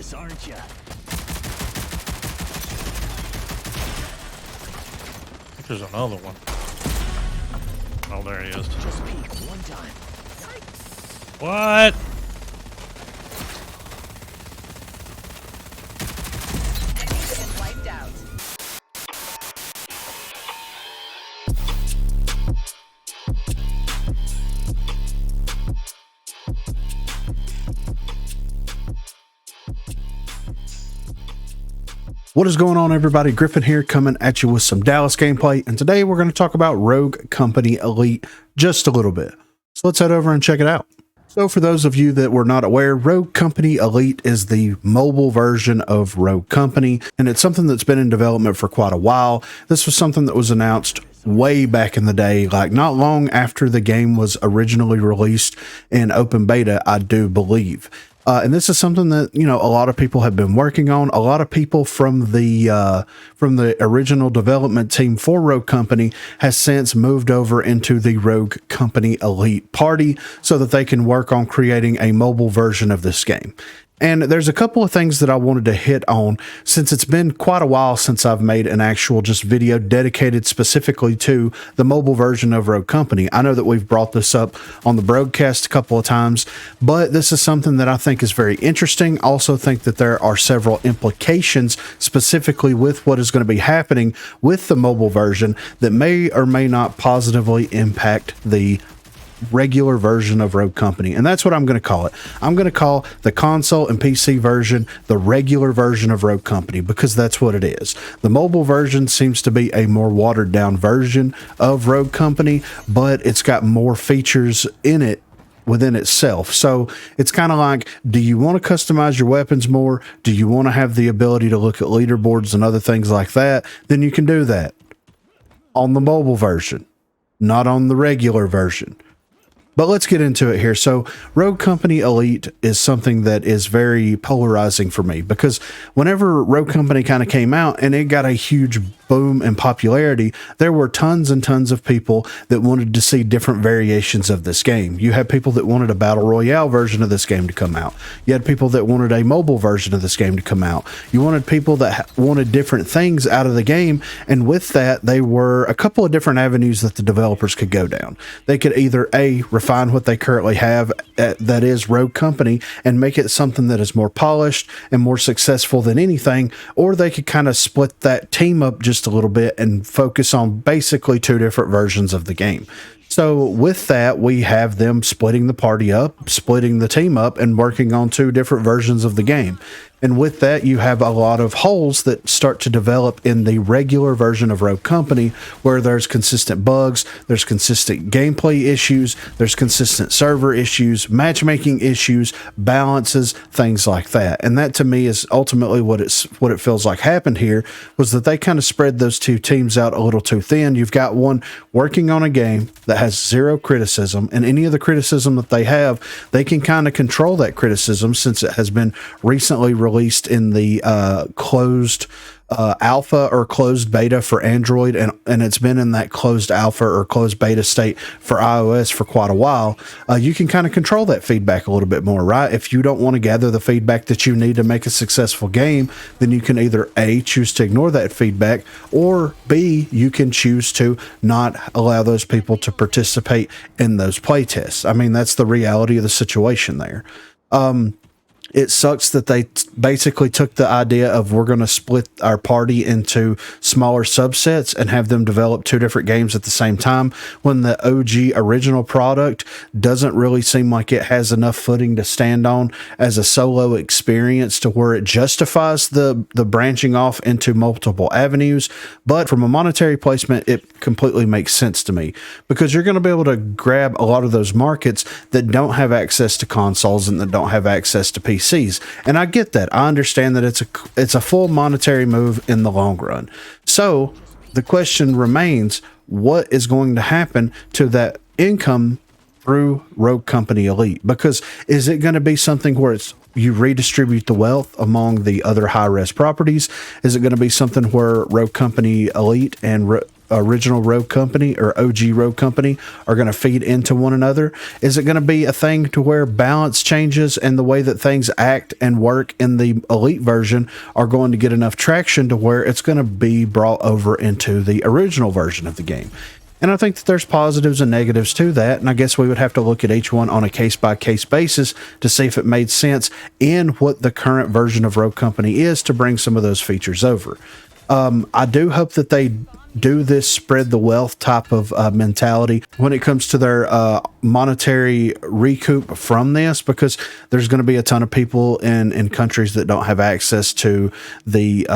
dangerous, aren't you? There's another one. Oh, there he is. Just peek one time. What? Enemy wiped out. What is going on, everybody? Griffin here, coming at you with some Dallas gameplay, and today we're going to talk about Rogue Company Elite just a little bit. So let's head over and check it out. So for those of you that were not aware, Rogue Company Elite is the mobile version of Rogue Company, and it's something that's been in development for quite a while. This was something that was announced way back in the day, like not long after the game was originally released in open beta, I do believe. And this is something that, you know, a lot of people have been working on. A lot of people from the original development team for Rogue Company has since moved over into the Rogue Company Elite party so that they can work on creating a mobile version of this game. And there's a couple of things that I wanted to hit on since it's been quite a while since I've made an actual just video dedicated specifically to the mobile version of Rogue Company. I know that we've brought this up on the broadcast a couple of times, but this is something that I think is very interesting. I also think that there are several implications specifically with what is going to be happening with the mobile version that may or may not positively impact the regular version of Rogue Company, and that's what I'm going to call it. I'm going to call the console and PC version the regular version of Rogue Company, because that's what it is. The mobile version seems to be a more watered down version of Rogue Company, but it's got more features in it within itself. So it's kind of like, do you want to customize your weapons more? Do you want to have the ability to look at leaderboards and other things like that? Then you can do that on the mobile version, not on the regular version. But let's get into it here. So Rogue Company Elite is something that is very polarizing for me, because whenever Rogue Company kind of came out and it got a huge boom in popularity, there were tons and tons of people that wanted to see different variations of this game. You had people that wanted a battle royale version of this game to come out. You had people that wanted a mobile version of this game to come out. You wanted people that wanted different things out of the game, and with that, they were a couple of different avenues that the developers could go down. They could either refine what they currently have, that is Rogue Company, and make it something that is more polished and more successful than anything, or they could kind of split that team up just a little bit and focus on basically two different versions of the game. So with that, we have them splitting the party up, splitting the team up, and working on two different versions of the game. And with that, you have a lot of holes that start to develop in the regular version of Rogue Company, where there's consistent bugs, there's consistent gameplay issues, there's consistent server issues, matchmaking issues, balances, things like that. And that to me is ultimately what it feels like happened here, was that they kind of spread those two teams out a little too thin. You've got one working on a game that has zero criticism, and any of the criticism that they have, they can kind of control that criticism since it has been recently released in the closed alpha or closed beta for Android, and it's been in that closed alpha or closed beta state for iOS for quite a while. You can kind of control that feedback a little bit more, right? If you don't want to gather the feedback that you need to make a successful game, then you can either A, choose to ignore that feedback, or B, you can choose to not allow those people to participate in those playtests. I mean, that's the reality of the situation there. It sucks that they basically took the idea of, we're going to split our party into smaller subsets and have them develop two different games at the same time, when the OG original product doesn't really seem like it has enough footing to stand on as a solo experience to where it justifies the branching off into multiple avenues. But from a monetary placement, it completely makes sense to me, because you're going to be able to grab a lot of those markets that don't have access to consoles and that don't have access to PCs. And I get that. I understand that it's a full monetary move in the long run. So the question remains, what is going to happen to that income through Rogue Company Elite? Because is it going to be something where you redistribute the wealth among the other high-res properties? Is it going to be something where Rogue Company Elite and original Rogue Company or OG Rogue Company are going to feed into one another? Is it going to be a thing to where balance changes and the way that things act and work in the Elite version are going to get enough traction to where it's going to be brought over into the original version of the game? And I think that there's positives and negatives to that. And I guess we would have to look at each one on a case-by-case basis to see if it made sense in what the current version of Rogue Company is to bring some of those features over. I do hope that they do this spread the wealth type of mentality when it comes to their monetary recoup from this, because there's going to be a ton of people in countries that don't have access to the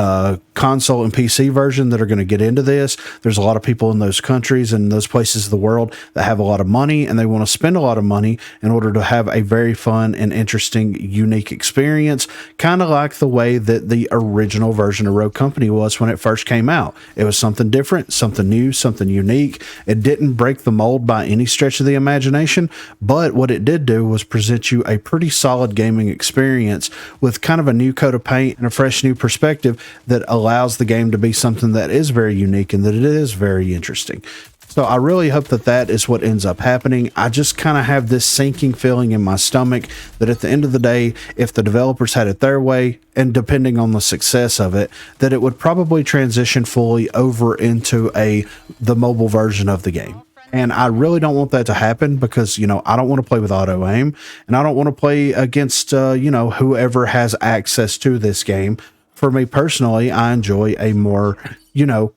console and PC version that are going to get into this. There's a lot of people in those countries and those places of the world that have a lot of money and they want to spend a lot of money in order to have a very fun and interesting, unique experience, kind of like the way that the original version of Rogue Company was when it first came out. It was something different, something new, something unique. It didn't break the mold by any stretch of the imagination, but what it did do was present you a pretty solid gaming experience with kind of a new coat of paint and a fresh new perspective that allows the game to be something that is very unique and that it is very interesting. So I really hope that that is what ends up happening. I just kind of have this sinking feeling in my stomach that at the end of the day, if the developers had it their way, and depending on the success of it, that it would probably transition fully over into the mobile version of the game. And I really don't want that to happen because, I don't want to play with auto aim and I don't want to play against, whoever has access to this game. For me personally, I enjoy a more,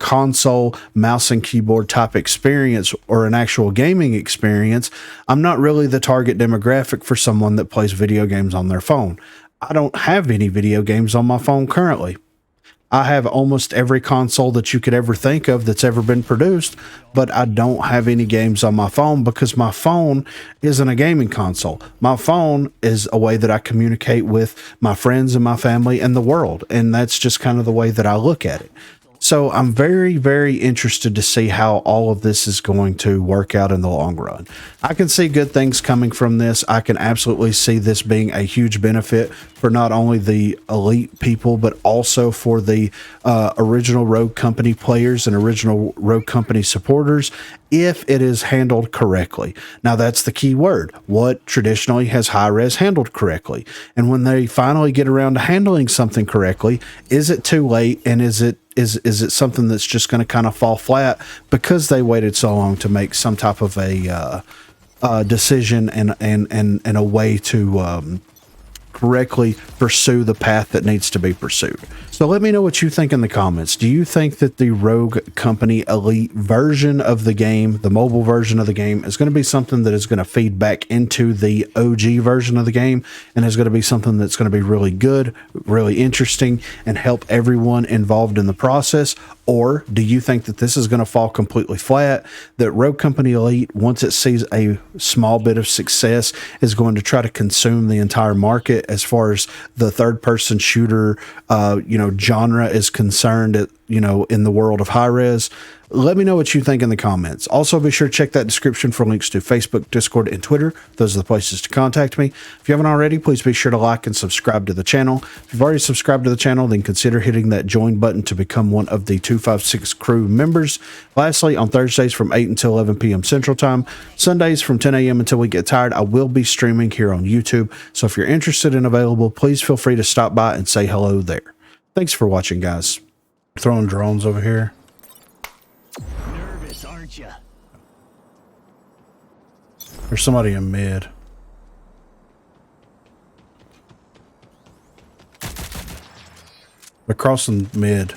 console, mouse and keyboard type experience or an actual gaming experience. I'm not really the target demographic for someone that plays video games on their phone. I don't have any video games on my phone currently. I have almost every console that you could ever think of that's ever been produced, but I don't have any games on my phone because my phone isn't a gaming console. My phone is a way that I communicate with my friends and my family and the world, and that's just kind of the way that I look at it. So I'm very, very interested to see how all of this is going to work out in the long run. I can see good things coming from this. I can absolutely see this being a huge benefit for not only the Elite people, but also for the original Rogue Company players and original Rogue Company supporters, if it is handled correctly. Now, that's the key word. What traditionally has Hi-Rez handled correctly? And when they finally get around to handling something correctly, is it too late? And is it something that's just going to kind of fall flat because they waited so long to make some type of a decision and a way to correctly pursue the path that needs to be pursued? So let me know what you think in the comments. Do you think that the Rogue Company Elite version of the game, the mobile version of the game, is going to be something that is going to feed back into the OG version of the game and is going to be something that's going to be really good, really interesting, and help everyone involved in the process? Or do you think that this is going to fall completely flat, that Rogue Company Elite, once it sees a small bit of success, is going to try to consume the entire market as far as the third-person shooter, genre is concerned, in the world of Hi-Rez? Let me know what you think in the comments. Also, be sure to check that description for links to Facebook, Discord, and Twitter. Those are the places to contact me. If you haven't already, please be sure to like and subscribe to the channel. If you've already subscribed to the channel, then consider hitting that join button to become one of the 256 crew members. Lastly, on Thursdays from 8 until 11 p.m. Central Time, Sundays from 10 a.m. until we get tired, I will be streaming here on YouTube. So if you're interested and available, please feel free to stop by and say hello there. Thanks for watching, guys. Throwing drones over here. Nervous, aren't you? There's somebody in mid. They're crossing mid.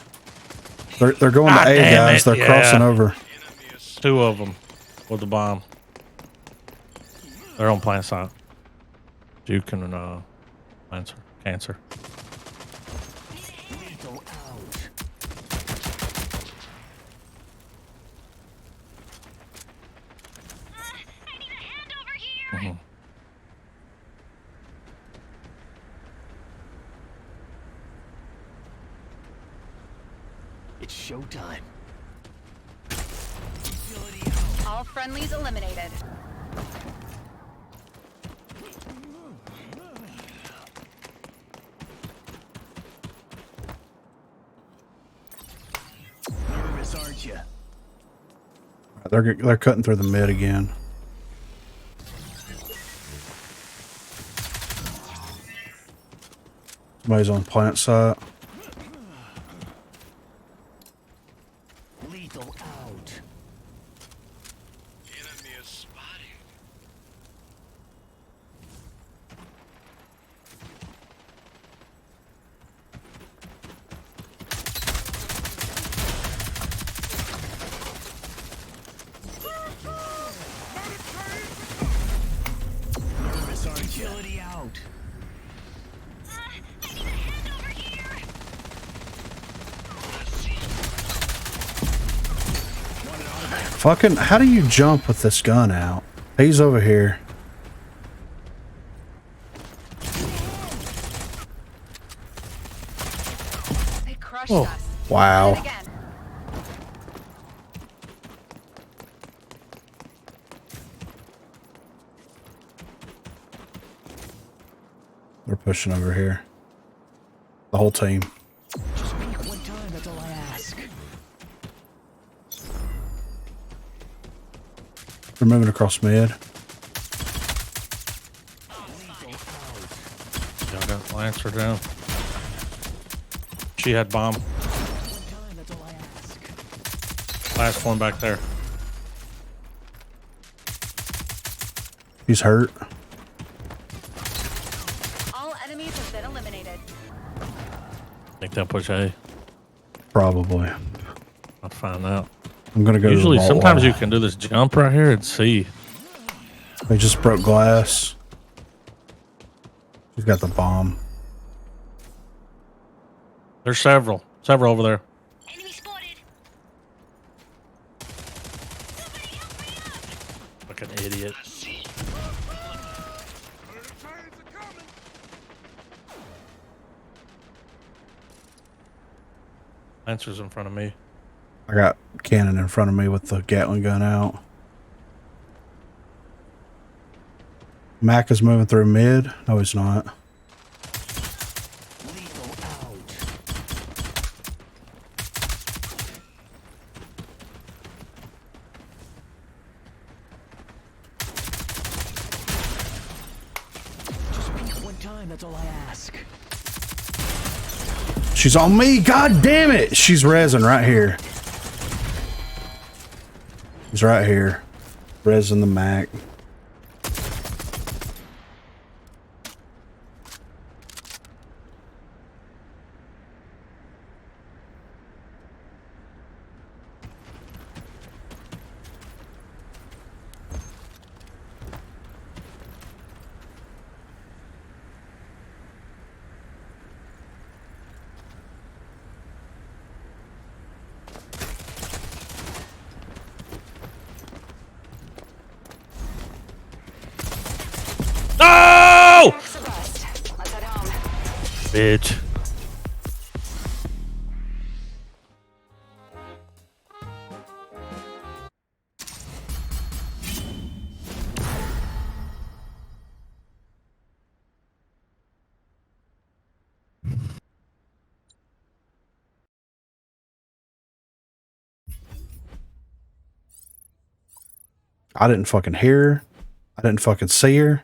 They're going to A, guys. They're crossing over. Two of them with the bomb. They're on plant side. Duke and Cancer. Lethal out. I need a hand over here. It's showtime. All friendlies eliminated. Nervous, aren't you? They're cutting through the mid again. Somebody's on plant site. Lethal out. Enemy is spotted. Artillery out. I need a hand over here. Fucking, how do you jump with this gun out? He's over here. They crushed Oh, us. wow. Do it again. They're pushing over here. The whole team. Just peek one time, that's all I ask. They're moving across mid. Y'all got Lancer down. She had bomb. One time, that's all I ask. Last one back there. He's hurt. All enemies have been eliminated. Think they'll push A. Probably. I'll find out. I'm gonna go Usually, to the vault sometimes you wall. can do this jump right here and see. They just broke glass. He's got the bomb. There's several over there. Enemy spotted. Fucking idiot. Lancer's in front of me. I got Cannon in front of me with the Gatling gun out. Mac is moving through mid. No, he's not. Lethal out. Just peek one time, that's all I ask. She's on me. God damn it. She's resin right here. He's right here. Resin the Mac. No! Packs of rust. Let's head home. Bitch. I didn't fucking hear her. I didn't fucking see her.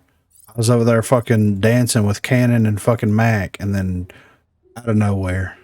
I was over there fucking dancing with Cannon and fucking Mac, and then out of nowhere,